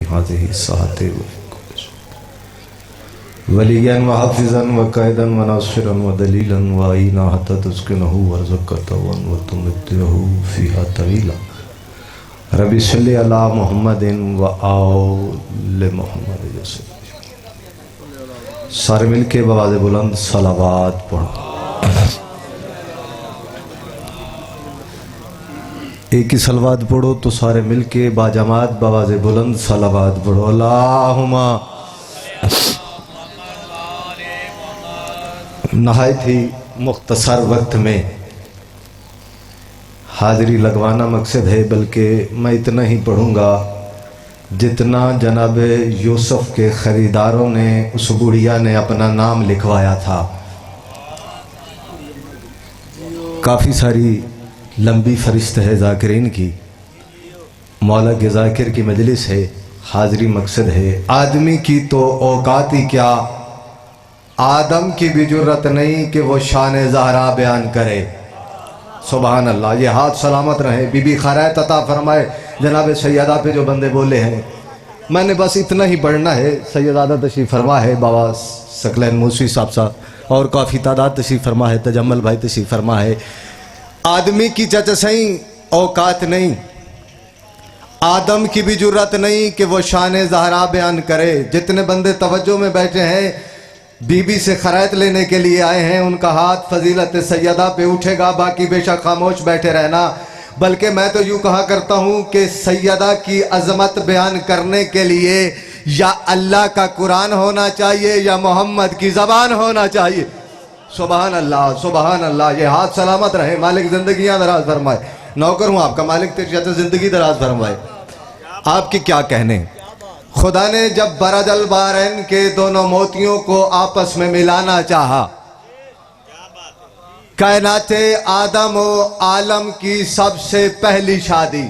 हाज़िही साहते वलियन व हाफिज़न व क़ैदन व नासिरन व दलीलन व आईना हत्ता तुस्किनहु व ज़कतवन व तुमतिहु फ़ीहा तवीला रब्बि सल्लि अला मुहम्मदिन व आले मुहम्मद। जैसे सारे मिलके बवाज़े बुलंद सलावात पढ़ो। एक ही सलवात पढ़ो तो सारे मिलके बाजमात बवाज़े बुलंद सलावात पढ़ो। अल्लाहुम्मा नहायत ही मुख्तसर वक्त में हाज़िरी लगवाना मकसद है, बल्कि मैं इतना ही पढ़ूँगा जितना जनाब यूसुफ के ख़रीदारों ने उस बुढ़िया ने अपना नाम लिखवाया था। काफ़ी सारी लंबी फरिश्त है ज़ाकिरीन की, मौला के ज़ाकिर की मजलिस है, हाज़िरी मकसद है। आदमी की तो औकात ही क्या, आदम की भी जुर्रत नहीं कि वो शान ज़हरा बयान करे। सुबहान अल्लाह। ये हाथ सलामत रहे, बीबी खैरात अता फरमाए। जनाब सैयदा पे जो बंदे बोले हैं, मैंने बस इतना ही पढ़ना है। सैयदा तशरीफ़ फरमा है, बाबा सकलैन मूसी साहब और काफ़ी तादाद तशरीफ़ फरमा है, तजम्मल भाई तशरीफ़ फरमा है। आदमी की चच सही औकात नहीं, आदम की भी जुर्रत नहीं कि वो शान ज़हरा बयान करे। जितने बंदे तवज्जो में बैठे हैं, बीबी से खैरात लेने के लिए आए हैं, उनका हाथ फजीलत सैयदा पे उठेगा, बाकी बेशक खामोश बैठे रहना। बल्कि मैं तो यूँ कहा करता हूँ कि सैयदा की अज़मत बयान करने के लिए या अल्लाह का कुरान होना चाहिए या मोहम्मद की ज़बान होना चाहिए। सुबहान अल्लाह, सुबहान अल्लाह। ये हाथ सलामत रहे, मालिक ज़िंदगियाँ दराज फरमाए। नौकर हूँ आपका, मालिक तेरी ज़िंदगी दराज फरमाए। आपके क्या कहने। खुदा ने जब बरजल बारैन के दोनों मोतियों को आपस में मिलाना चाहा, कायनाते आदम व आलम की सबसे पहली शादी,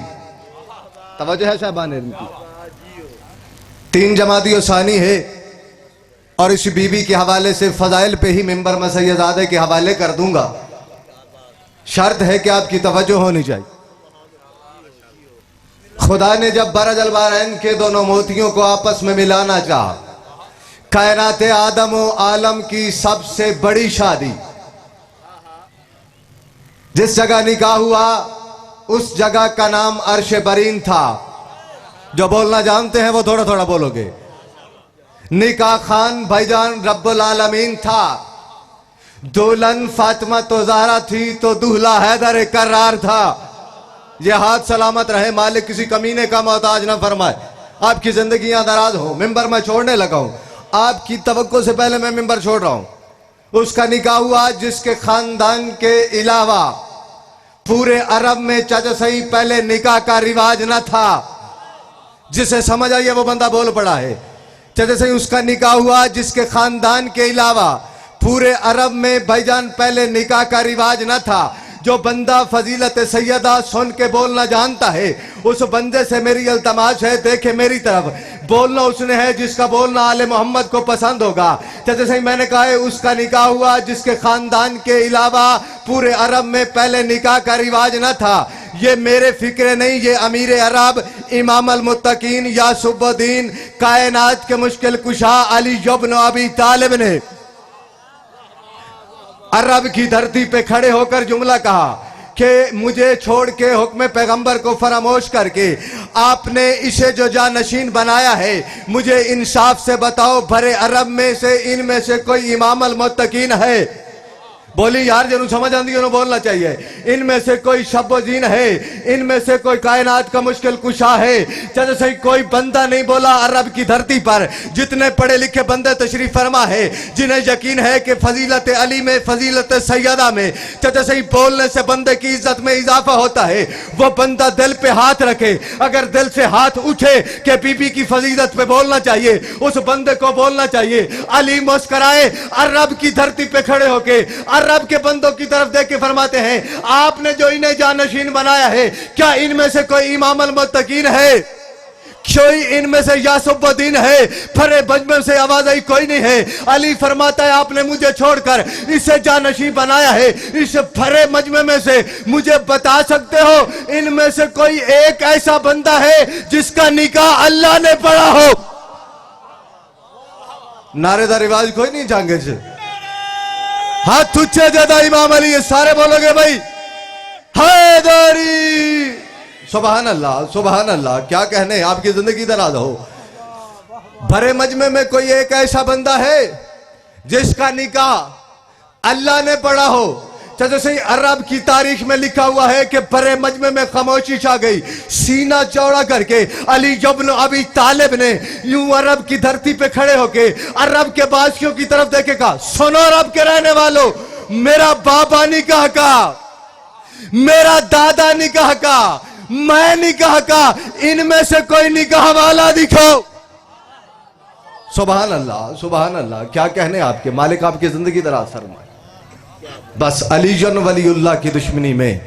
तवज्जो है साहबान की, 3 जमादी सानी है। और इस बीबी के हवाले से फ़ज़ाइल पे ही मिंबर में सैयदादे के हवाले कर दूंगा। शर्त है कि आपकी तवज्जो होनी चाहिए। खुदा ने जब बरजल बारैन के दोनों मोतियों को आपस में मिलाना चाहा, कायनाते आदम व आलम की सबसे बड़ी शादी, जिस जगह निकाह हुआ उस जगह का नाम अर्श बरीन था। जो बोलना जानते हैं वो थोड़ा थोड़ा बोलोगे। निकाह खान भाईजान रब्बुल आलमीन था। दुल्हन फातिमा तो ज़हरा थी, तो दूल्हा हैदर कर्रार था। ये हाथ सलामत रहे, मालिक किसी कमीने का मोहताज ना फरमाए। आपकी जिंदगियां दराज हो। मिंबर मैं छोड़ने लगा हूं, आपकी तवक्को से पहले मैं मिंबर छोड़ रहा हूं। उसका निकाह हुआ जिसके खानदान के अलावा पूरे अरब में चाचा सही पहले निकाह का रिवाज न था। जिसे समझ आई है वो बंदा बोल पड़ा है। चाचा सही उसका निकाह हुआ जिसके खानदान के अलावा पूरे अरब में भाईजान पहले निकाह का रिवाज न था। जो बंदा फजीलत सैयदा सुन के बोलना जानता है, उस बंदे से मेरी अल्तमाश है, देखे मेरी तरफ। बोलना उसने है जिसका बोलना आले मोहम्मद को पसंद होगा। जैसे सही मैंने कहा है, उसका निकाह हुआ जिसके खानदान के अलावा पूरे अरब में पहले निकाह का रिवाज न था। ये मेरे फिक्र नहीं, ये अमीर अरब इमाम अल मुत्तकीन यासुबुद्दीन कायनात के मुश्किल कुशा अली इब्न अबी तालिब ने अरब की धरती पे खड़े होकर जुमला कहा कि मुझे छोड़ के हुक्म पैगंबर को फरामोश करके आपने इसे जो जानशीन बनाया है, मुझे इंसाफ से बताओ भरे अरब में से इनमें से कोई इमाम अल मुत्तकीन है? बोली यार जरूर समझ आती है, बोलना चाहिए। इनमें से कोई शब्बोजीन है, इनमें से कोई कायनात का मुश्किल कुशा है? जैसे सही कोई बंदा नहीं बोला अरब की धरती पर। जितने पढ़े लिखे बंदे तशरीफ फरमा है, जिन्हें यकीन है कि फजीलत अली में, फजीलत सैयदा में चाचा सही बोलने से बंदे की इज्जत में इजाफा होता है, वो बंदा दिल पे हाथ रखे। अगर दिल से हाथ उठे कि बीबी की फजीलत पे बोलना चाहिए, उस बंदे को बोलना चाहिए। अली मुस्कराए अरब की धरती पे खड़े होके अरब के बंदों की तरफ देख के फरमाते हैं, आपने जो इन्हें जानशीन बनाया है, क्या इनमें से कोई इमाम अल मुत्तकीन है? कोई इनमें से यासुब्बुद्दीन है, फरे मजमे से आवाज आई कोई नहीं है। अली फरमाता है आपने मुझे छोड़कर इसे जानशी बनाया है, इस फरे मजमे में से मुझे बता सकते हो इनमें से कोई एक ऐसा बंदा है जिसका निकाह अल्लाह ने पढ़ा हो? नारेदार रिवाज कोई नहीं जाएंगे से हाथ उच्चे ज्यादा इमाम अली, ये सारे बोलोगे भाई हैदरी। सुभान अल्लाह सुभान अल्लाह, क्या कहने, आपकी जिंदगी दराज हो। भरे मजमे में कोई एक ऐसा बंदा है जिसका निकाह अल्लाह ने पढ़ा हो। जैसे अरब की तारीख में लिखा हुआ है कि भरे मजमे में खामोशी छा गई, सीना चौड़ा करके अली इब्न अबी तालिब ने यूं अरब की धरती पे खड़े होके अरब के बादशाहों की तरफ देखे कहा, सुनो अरब के रहने वालों, मेरा बाबा निकाह का, मेरा दादा निकाह का, मैं निकाह का, इनमें से कोई निकाह वाला दिखो। सुभान अल्लाह सुभान अल्लाह, क्या कहने आपके, मालिक आपकी जिंदगी दराज फरमाए। बस अली जन वलीउल्लाह की दुश्मनी में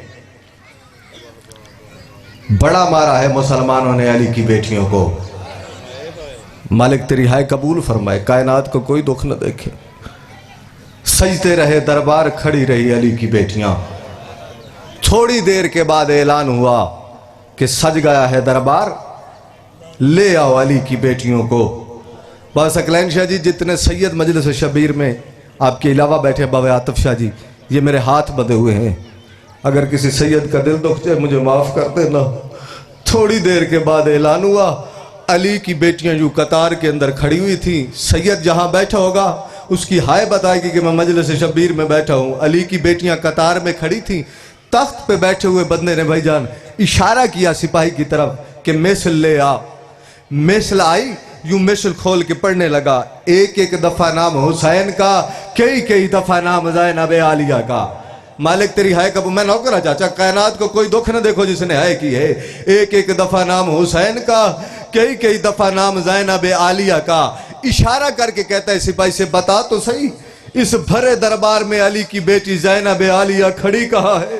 बड़ा मारा है मुसलमानों ने अली की बेटियों को। मालिक तेरी हाय कबूल फरमाए, कायनात को कोई दुख न देखे। सजते रहे दरबार, खड़ी रही अली की बेटियां। थोड़ी देर के बाद ऐलान हुआ कि सज गया है दरबार, ले आओ अली की बेटियों को। बस अकलैन शाह जी जितने सैयद मजलिस शबीर में आपके अलावा बैठे बाबा आतिफ शाह जी, ये मेरे हाथ बंधे हुए हैं, अगर किसी सैयद का दिल दुख जाए मुझे माफ कर देना। थोड़ी देर के बाद ऐलान हुआ, अली की बेटियां यूं कतार के अंदर खड़ी हुई थी। सैयद जहां बैठा होगा उसकी हाय बताएगी कि मैं मजलिस शबीर में बैठा हूं। अली की बेटियां कतार में खड़ी थी। तख्त पे बैठे हुए बंदे ने भाईजान इशारा किया सिपाही की तरफ कि मिसल ले आ। मिसल आई, यूं मिसल खोल के पढ़ने लगा, एक एक दफा नाम हुसैन का, कई कई दफा नाम ज़ैनब आलिया का। मालिक तेरी हाय कब, मैं नौकर चाचा, कायनात को कोई दुख न देखो जिसने हाय की है। एक एक दफा नाम हुसैन का, कई कई दफा नाम ज़ैनब आलिया का। इशारा करके कहता है सिपाही से, बता तो सही इस भरे दरबार में अली की बेटी ज़ैनब आलिया खड़ी कहाँ है,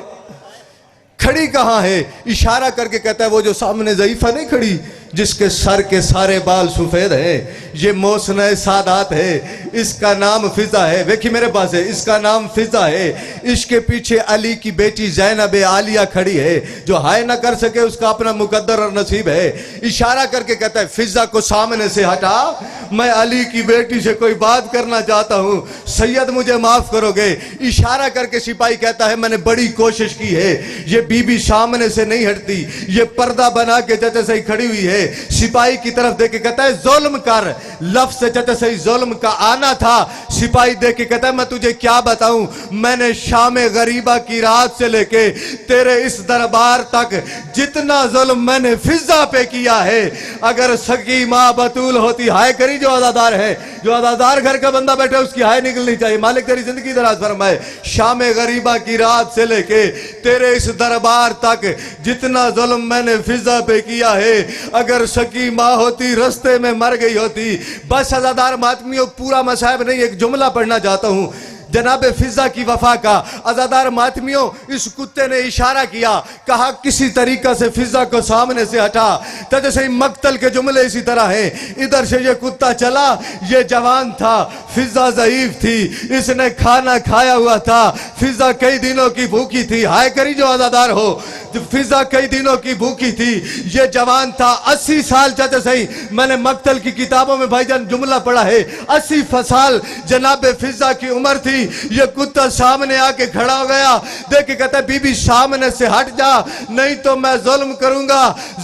खड़ी कहाँ है? इशारा करके कहता है वो जो सामने ज़ईफा नहीं खड़ी, जिसके सर के सारे बाल सफेद हैं, ये मौसने सादात है, इसका नाम फिजा है। देखिए मेरे पास है, इसका नाम फिजा है। इसके पीछे अली की बेटी ज़ैनब आलिया खड़ी है, जो हाय ना कर सके उसका अपना मुकद्दर और नसीब है। इशारा करके कहता है फिजा को सामने से हटा, मैं अली की बेटी से कोई बात करना चाहता हूं, सैयद मुझे माफ करोगे। इशारा करके सिपाही कहता है मैंने बड़ी कोशिश की है, ये बीबी सामने से नहीं हटती, ये पर्दा बना के जैसे सही खड़ी हुई है। सिपाही की तरफ देख के कहता है जुल्म कर, लफ्ज से जैसे सही जुल्म का आना था। सिपाही देख के कहता है मैं तुझे क्या बताऊं, मैंने शाम गरीबा की रात से लेके तेरे इस दरबार तक जितना जुल्म मैंने फिजा पे किया है, अगर सकी माँ बतूल होती, हाय करी जो अदादार है, जो अदादार घर का बंदा बैठा है उसकी हाय निकलनी चाहिए। मालिक तेरी जिंदगी दराज फरमाए। शाम गरीबा की रात से लेके तेरे इस दरबार तक जितना जुल्म मैंने फिजा पे किया है, अगर सकी माँ होती रास्ते में मर गई होती। बस अज़ादार मातमियों, पूरा मसाहब नहीं, एक जुमला पढ़ना चाहता हूं जनाब फिजा की वफा का। अज़ादार मातमियों, इस कुत्ते ने इशारा किया, कहा किसी तरीका से फिजा को सामने से हटा। तो जैसे मक्तल के जुमले इसी तरह हैं। इधर से ये कुत्ता चला, ये जवान था, फिजा ज़ईफ थी, इसने खाना खाया हुआ था, फिजा कई दिनों की भूखी थी। हाय करी जो अज़ादार हो, फिजा कई दिनों की भूखी थी, ये जवान था। 80 साल चाचा सही, मैंने मक्तल की किताबों में भाईजान जुमला पढ़ा है, 80 साल जनाब फिजा की उम्र थी। ये कुत्ता सामने आके खड़ा हो गया, देख के कहता है बीबी सामने से हट जा, नहीं तो मैं जुल्म करूंगा।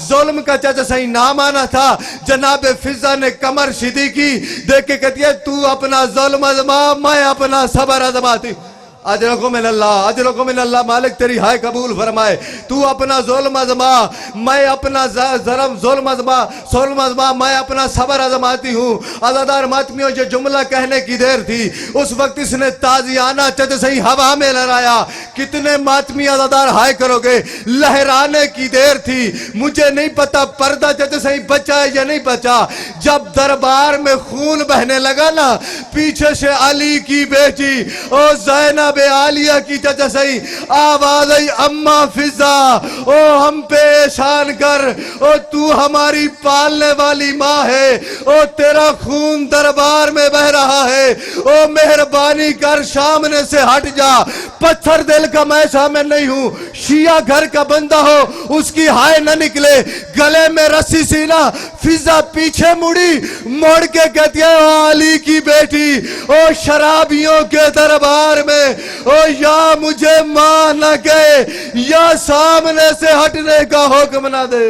जुल्म का चाचा सही नाम आना था। जनाब फिजा ने कमर सीधी की, देख के कहती है तू अपना जुल्म आजमा, मैं अपना सबर आजमाती। अजरको मिन अल्लाह, अजरको मिन अल्लाह। मालिक तेरी हाय कबूल फरमाए। तू अपना जुल्म आजमा, मैं अपना जुल्म आजमा, मैं अपना सबर आजमाती हूँ। अज़ादार मातमियों, जो जुमला कहने की देर थी, उस वक्त इसने ताजियाना चच सही हवा में लहराया। कितने मातमी अज़ादार हाय करोगे, लहराने की देर थी। मुझे नहीं पता पर्दा चच सही बचा या नहीं बचा। जब दरबार में खून बहने लगा ना, पीछे से अली की बेटी ओ ज़ैनब जनाब आलिया की चचा सही आवाज आई अम्मा फिजा ओ हम पे एहसान कर, ओ तू हमारी पालने वाली माँ है, ओ तेरा खून दरबार में बह रहा है, ओ मेहरबानी कर सामने से हट जा। पत्थर दिल का मैं सामने नहीं हूं, शिया घर का बंदा हो उसकी हाय न निकले, गले में रस्सी सीना। फिजा पीछे मुड़ी, मोड़ के कहती है ओ अली की बेटी, ओ शराबियों के दरबार में, ओ या मुझे मां न कहे या सामने से हटने का हुक्म ना दे।